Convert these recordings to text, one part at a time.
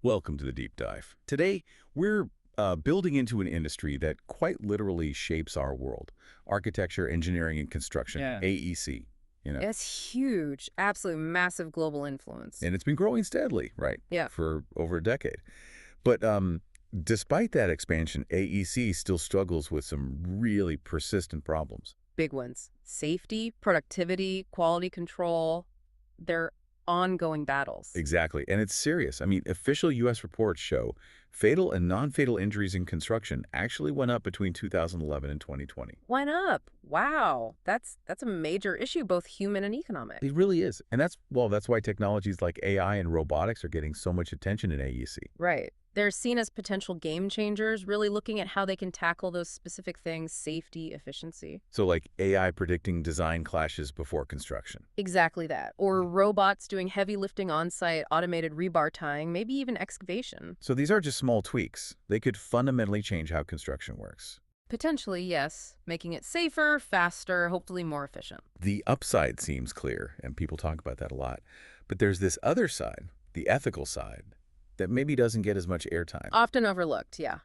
Welcome to the deep dive. Today, we're building into an industry that quite literally shapes our world. Architecture, engineering, and construction, Yeah. AEC, you know. It's huge, absolute massive global influence. And it's been growing steadily, right, Yeah. for over a decade. But despite that expansion, AEC still struggles with some really persistent problems. Big ones. Safety, productivity, quality control. They're ongoing battles. Exactly, and it's serious. I mean, official U.S. reports show fatal and non-fatal injuries in construction actually went up between 2011 and 2020. Went up. Wow. That's a major issue, both human and economic. It really is. And that's why technologies like AI and robotics are getting so much attention in AEC. Right. They're seen as potential game changers, really looking at how they can tackle those specific things, safety, efficiency. So like AI predicting design clashes before construction. Exactly that. Or robots doing heavy lifting on-site, automated rebar tying, maybe even excavation. So these are just small tweaks. They could fundamentally change how construction works. Potentially, yes. Making it safer, faster, hopefully more efficient. The upside seems clear, and people talk about that a lot. But there's this other side, the ethical side, that maybe doesn't get as much airtime. Often overlooked, yeah.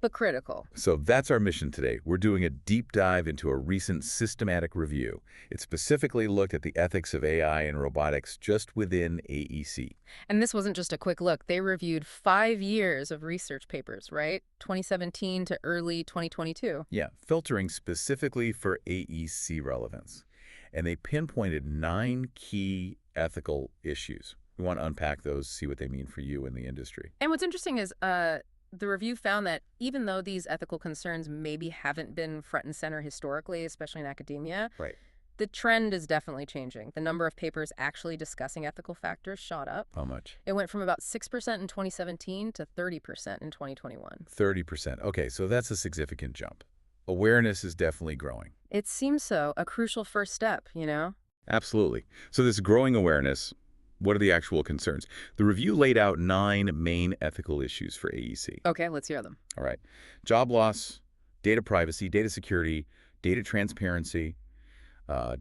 But critical. So that's our mission today. We're doing a deep dive into a recent systematic review. It specifically looked at the ethics of AI and robotics just within AEC. And this wasn't just a quick look. They reviewed 5 years of research papers, right? 2017 to early 2022. Yeah, filtering specifically for AEC relevance. And they pinpointed 9 key ethical issues. We want to unpack those, see what they mean for you in the industry. And what's interesting is the review found that even though these ethical concerns maybe haven't been front and center historically, especially in academia, Right. the trend is definitely changing. The number of papers actually discussing ethical factors shot up. How much? It went from about 6% in 2017 to 30% in 2021. 30%. Okay, so that's a significant jump. Awareness is definitely growing. It seems so, a crucial first step, you know? Absolutely. So this growing awareness, what are the actual concerns? The review laid out 9 main ethical issues for AEC. Okay, let's hear them. All right. Job loss, data privacy, data security, data transparency,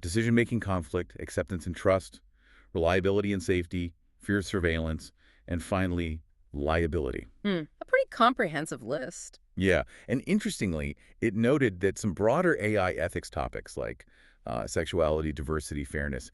decision-making conflict, acceptance and trust, reliability and safety, fear of surveillance, and finally, liability. A pretty comprehensive list. Yeah, and interestingly, it noted that some broader AI ethics topics like sexuality, diversity, fairness,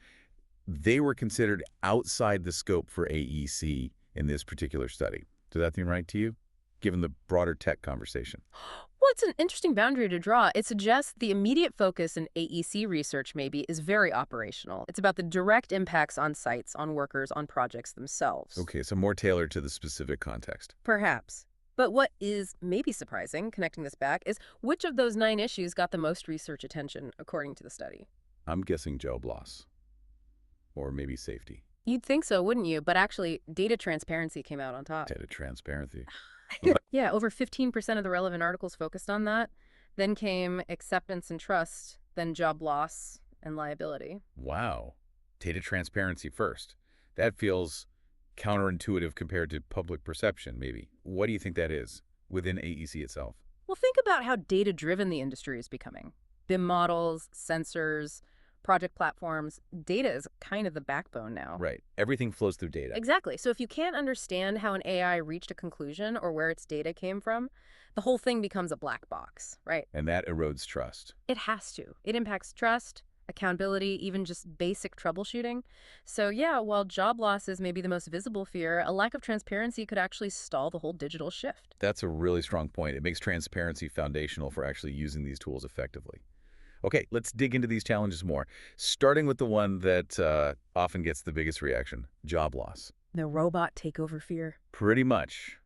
they were considered outside the scope for AEC in this particular study. Does that seem right to you, given the broader tech conversation? Well, it's an interesting boundary to draw. It suggests the immediate focus in AEC research maybe is very operational. It's about the direct impacts on sites, on workers, on projects themselves. Okay, so more tailored to the specific context. Perhaps. But what is maybe surprising, connecting this back, is which of those 9 issues got the most research attention, according to the study? I'm guessing job loss. Or maybe safety. You'd think so, wouldn't you? But actually, data transparency came out on top. Data transparency. Yeah, over 15% of the relevant articles focused on that. Then came acceptance and trust, then job loss and liability. Wow. Data transparency first. That feels counterintuitive compared to public perception, maybe. What do you think that is within AEC itself? Well, think about how data-driven the industry is becoming. BIM models, sensors, project platforms. Data is kind of the backbone now. Right. Everything flows through data. Exactly. So if you can't understand how an AI reached a conclusion or where its data came from, the whole thing becomes a black box, right? And that erodes trust. It has to. It impacts trust, accountability, even just basic troubleshooting. So yeah, while job loss is maybe the most visible fear, a lack of transparency could actually stall the whole digital shift. That's a really strong point. It makes transparency foundational for actually using these tools effectively. Okay, let's dig into these challenges more, starting with the one that often gets the biggest reaction, job loss. The robot takeover fear. Pretty much.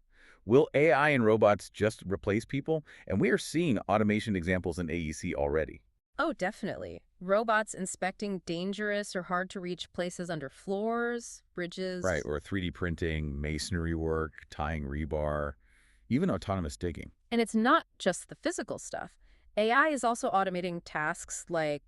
Will AI and robots just replace people? And we are seeing automation examples in AEC already. Oh, definitely. Robots inspecting dangerous or hard-to-reach places under floors, bridges. Right, or 3D printing, masonry work, tying rebar, even autonomous digging. And it's not just the physical stuff. AI is also automating tasks like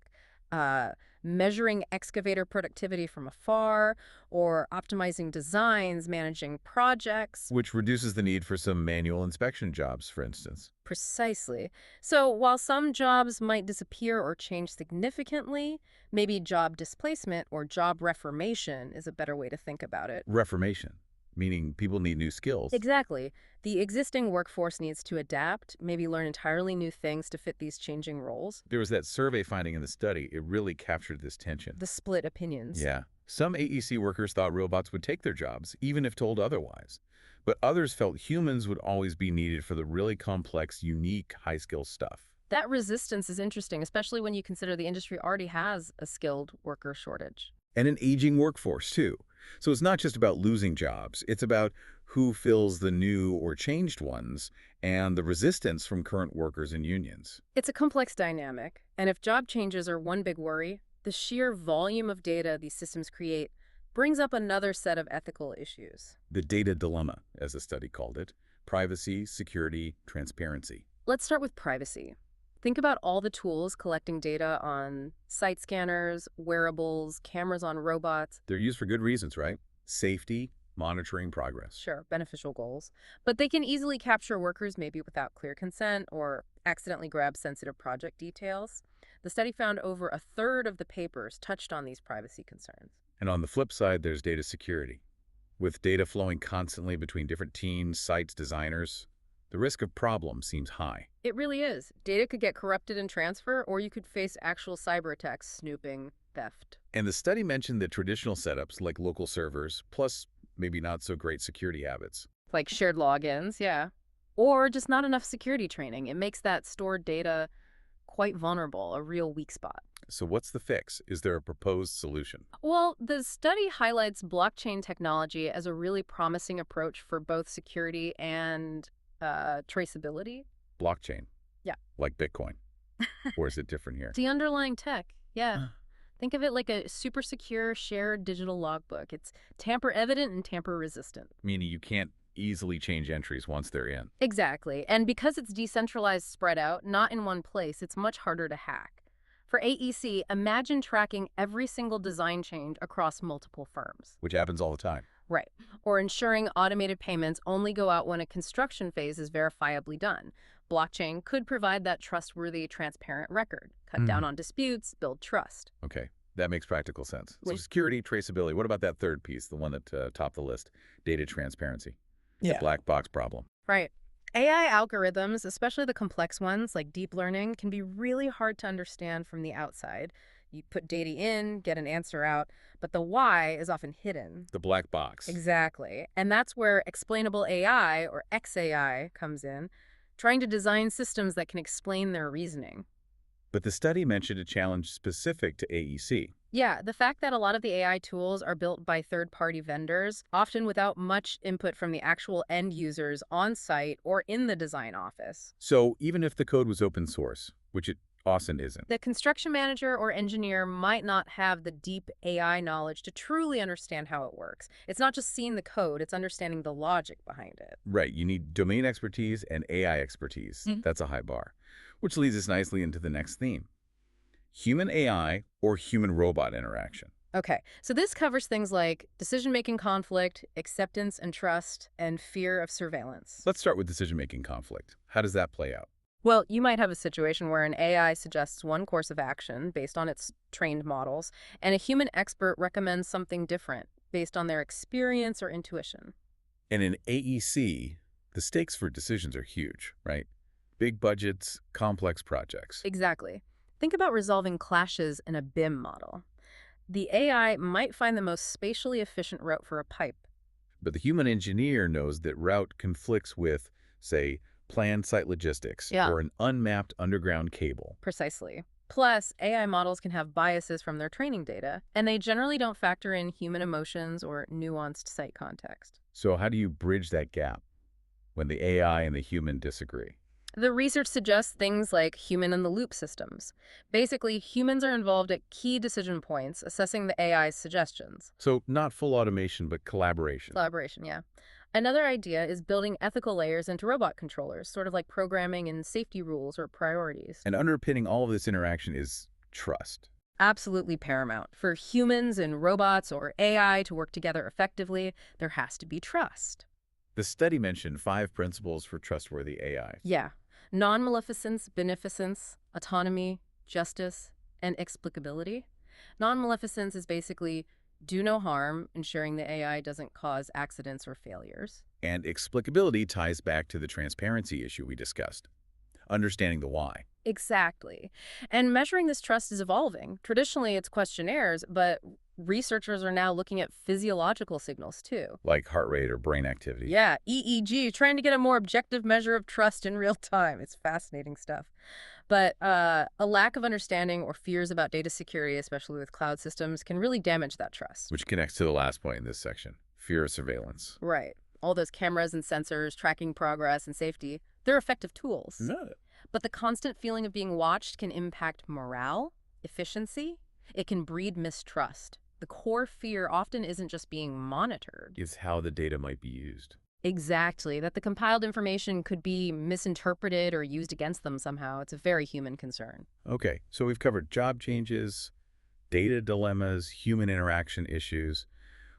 measuring excavator productivity from afar, or optimizing designs, managing projects. Which reduces the need for some manual inspection jobs, for instance. Precisely. So while some jobs might disappear or change significantly, maybe job displacement or job reformation is a better way to think about it. Reformation. meaning people need new skills. Exactly. The existing workforce needs to adapt, maybe learn entirely new things to fit these changing roles. There was that survey finding in the study. It really captured this tension. The split opinions. Yeah. Some AEC workers thought robots would take their jobs, even if told otherwise. But others felt humans would always be needed for the really complex, unique, high-skill stuff. That resistance is interesting, especially when you consider the industry already has a skilled worker shortage. And an aging workforce, too. So it's not just about losing jobs. It's about who fills the new or changed ones and the resistance from current workers and unions. It's a complex dynamic, and if job changes are one big worry, the sheer volume of data these systems create brings up another set of ethical issues. The data dilemma, as the study called it. Privacy, security, transparency. Let's start with privacy. Think about all the tools collecting data on site scanners, wearables, cameras on robots. They're used for good reasons, right? Safety, monitoring progress. Sure, beneficial goals. But they can easily capture workers maybe without clear consent or accidentally grab sensitive project details. The study found over a third of the papers touched on these privacy concerns. And on the flip side, there's data security. With data flowing constantly between different teams, sites, designers, the risk of problems seems high. It really is. Data could get corrupted in transfer, or you could face actual cyber attacks, snooping, theft. And the study mentioned that traditional setups like local servers, plus maybe not so great security habits. Like shared logins, yeah. Or just not enough security training. It makes that stored data quite vulnerable, a real weak spot. So what's the fix? Is there a proposed solution? Well, the study highlights blockchain technology as a really promising approach for both security and traceability. Blockchain. Yeah. Like Bitcoin. Or is it different here? The underlying tech, yeah. Think of it like a super secure shared digital logbook. It's tamper evident and tamper resistant. Meaning you can't easily change entries once they're in. Exactly. And because it's decentralized, spread out, not in one place, it's much harder to hack. For AEC, imagine tracking every single design change across multiple firms. Which happens all the time. Right. Or ensuring automated payments only go out when a construction phase is verifiably done. Blockchain could provide that trustworthy, transparent record, cut down on disputes, build trust. Okay, that makes practical sense. So Wait. security, traceability. What about that third piece, the one that topped the list? Data transparency. Yeah. The black box problem. Right. AI algorithms, especially the complex ones like deep learning, can be really hard to understand from the outside. You put data in, get an answer out, but the why is often hidden. The black box. Exactly. And that's where explainable AI, or XAI, comes in, trying to design systems that can explain their reasoning. But the study mentioned a challenge specific to AEC. Yeah, the fact that a lot of the AI tools are built by third-party vendors, often without much input from the actual end users on site or in the design office. So even if the code was open source, which it often isn't. The construction manager or engineer might not have the deep AI knowledge to truly understand how it works. It's not just seeing the code, it's understanding the logic behind it. Right, you need domain expertise and AI expertise. That's a high bar. Which leads us nicely into the next theme. Human AI or human-robot interaction. Okay, so this covers things like decision-making conflict, acceptance and trust, and fear of surveillance. Let's start with decision-making conflict. How does that play out? Well, you might have a situation where an AI suggests one course of action based on its trained models, and a human expert recommends something different based on their experience or intuition. And in AEC, the stakes for decisions are huge, right? Big budgets, complex projects. Exactly. Think about resolving clashes in a BIM model. The AI might find the most spatially efficient route for a pipe. But the human engineer knows that route conflicts with, say, planned site logistics or an unmapped underground cable. Precisely. Plus, AI models can have biases from their training data, and they generally don't factor in human emotions or nuanced site context. So how do you bridge that gap when the AI and the human disagree? The research suggests things like human-in-the-loop systems. Basically, humans are involved at key decision points, assessing the AI's suggestions. So not full automation, but collaboration. Collaboration, yeah. Another idea is building ethical layers into robot controllers, sort of like programming and safety rules or priorities. And underpinning all of this interaction is trust. Absolutely paramount. For humans and robots or AI to work together effectively, there has to be trust. The study mentioned 5 principles for trustworthy AI. Yeah. Non-maleficence, beneficence, autonomy, justice, and explicability. Non-maleficence is basically Do no harm, ensuring the AI doesn't cause accidents or failures. And explicability ties back to the transparency issue we discussed, understanding the why, Exactly. And measuring this trust is evolving. Traditionally, it's questionnaires, but researchers are now looking at physiological signals too. like heart rate or brain activity. Yeah, EEG, trying to get a more objective measure of trust in real time. It's fascinating stuff. But a lack of understanding or fears about data security, especially with cloud systems, can really damage that trust. Which connects to the last point in this section, fear of surveillance. Right. All those cameras and sensors tracking progress and safety, they're effective tools. No. But the constant feeling of being watched can impact morale, efficiency. It can breed mistrust. The core fear often isn't just being monitored. Is how the data might be used. Exactly, that the compiled information could be misinterpreted or used against them somehow. It's a very human concern. Okay, so we've covered job changes, data dilemmas, human interaction issues.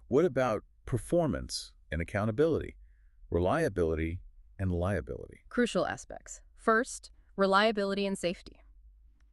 What about performance and accountability, reliability and liability? Crucial aspects. First, reliability and safety.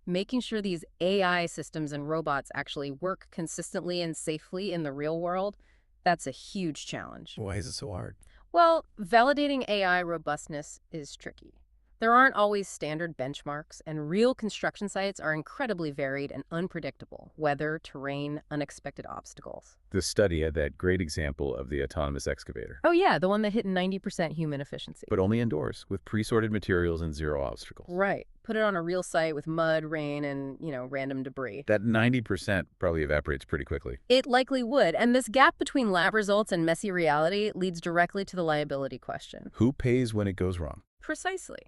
Making sure these AI systems and robots actually work consistently and safely in the real world, that's a huge challenge. Why is it so hard? Well, validating AI robustness is tricky. There aren't always standard benchmarks, and real construction sites are incredibly varied and unpredictable. Weather, terrain, unexpected obstacles. This study had that great example of the autonomous excavator, Oh yeah, the one that hit 90% human efficiency. but only indoors with pre-sorted materials and zero obstacles. Right. Put it on a real site with mud, rain, and, random debris. That 90% probably evaporates pretty quickly. It likely would, and this gap between lab results and messy reality leads directly to the liability question. Who pays when it goes wrong? Precisely.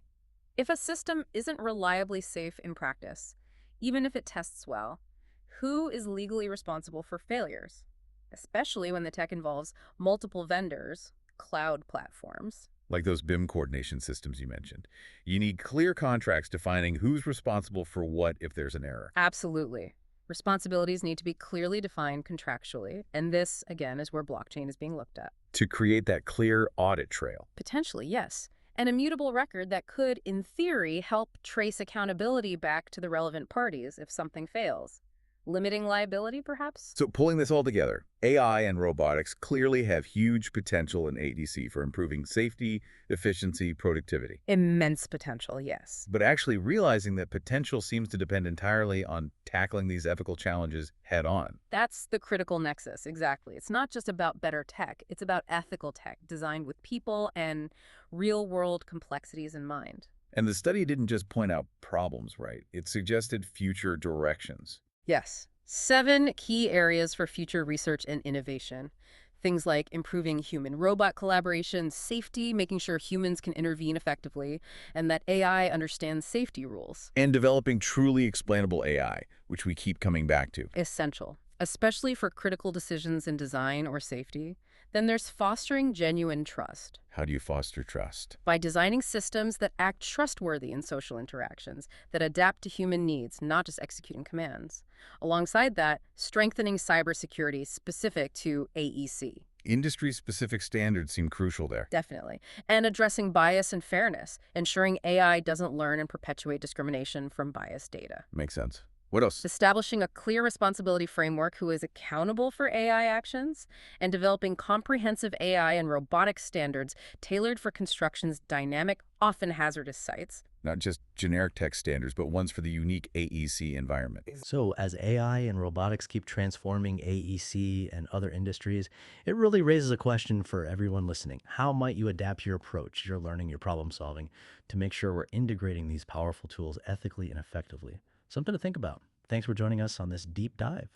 If a system isn't reliably safe in practice, even if it tests well, who is legally responsible for failures? Especially when the tech involves multiple vendors, cloud platforms. Like those BIM coordination systems you mentioned. You need clear contracts defining who's responsible for what if there's an error. Absolutely. Responsibilities need to be clearly defined contractually, and this, again, is where blockchain is being looked at. To create that clear audit trail. Potentially, yes. An immutable record that could, in theory, help trace accountability back to the relevant parties if something fails. Limiting liability, perhaps? So pulling this all together, AI and robotics clearly have huge potential in ADC for improving safety, efficiency, productivity. Immense potential, yes. But actually realizing that potential seems to depend entirely on tackling these ethical challenges head on. That's the critical nexus, exactly. It's not just about better tech, it's about ethical tech designed with people and real-world complexities in mind. And the study didn't just point out problems, right? It suggested future directions. Yes. 7 key areas for future research and innovation. Things like improving human-robot collaboration, safety, making sure humans can intervene effectively, and that AI understands safety rules. And developing truly explainable AI, which we keep coming back to. Essential, especially for critical decisions in design or safety. Then there's fostering genuine trust. How do you foster trust? By designing systems that act trustworthy in social interactions, that adapt to human needs, not just executing commands. Alongside that, strengthening cybersecurity specific to AEC. Industry-specific standards seem crucial there. Definitely. And addressing bias and fairness, ensuring AI doesn't learn and perpetuate discrimination from biased data. Makes sense. What else? Establishing a clear responsibility framework who is accountable for AI actions, and developing comprehensive AI and robotics standards tailored for construction's dynamic, often hazardous sites. Not just generic tech standards, but ones for the unique AEC environment. So as AI and robotics keep transforming AEC and other industries, it really raises a question for everyone listening. How might you adapt your approach, your learning, your problem solving to make sure we're integrating these powerful tools ethically and effectively? Something to think about. Thanks for joining us on this deep dive.